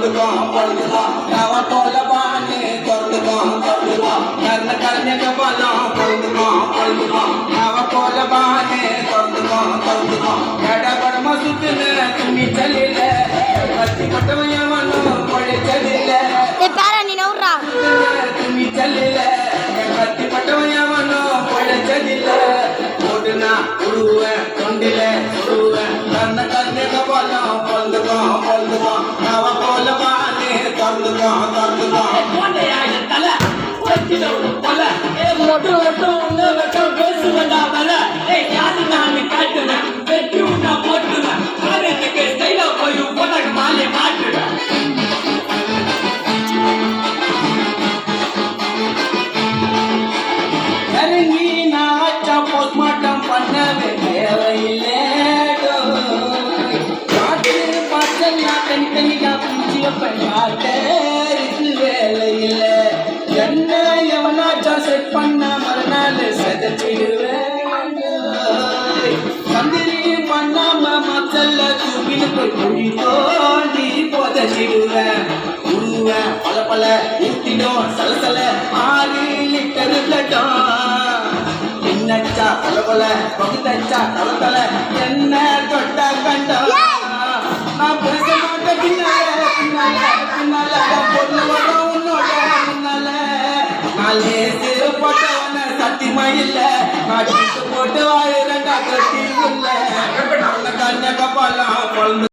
பொழுதுக்கும் அவ போல பானு தொழுதுக்கும் கர்ண கர்ணக பலம் பொழுதுக்கும் அவ போல பானு தொழுதுக்கும் எடபடமா சுத்துன துணி செல்லில கத்தி பட்டவன் கொழை செல்லில துணி செல்லில கத்தி பட்டவன் கொழை செல்லில ஓடுனா உருவேன் தொண்டில உருவேன் கர்ண கர்ணக பலம் பொழுதுக்கும் அவ போல பானு தொழுதுக்கும் இறங்கி நான் வச்சா போஸ்ட்மார்ட்டம் பண்ணவே தேவையில்லை தனித்தனியா பிடிச்சி வைப்பேன் வேலையில்லை என்ன எவனாச்சா செட் பண்ண மறுநாள் செதச்சிடுவேன் சந்திரி பண்ணாம மச்சல்ல தூக்கின்னு போய் குழி தோண்டி போதச்சிடுவேன் உருவேன் பல ஊத்திடும் சலசல 6 லிட்டர் பிளட்டும் என்னச்சா பல பகுத்தச்சா தளத்தல என்ன தொட்ட கண்டம் நான் பேச மாட்டேன் பின்னால பொண்ணு வரும் உன்னோட முன்னால நாளே சிறு போட்டவன சத்தியமா இல்ல நான் போட்டு வாழ 2 கட்டி இல்ல கண்ண கப்பாலாம்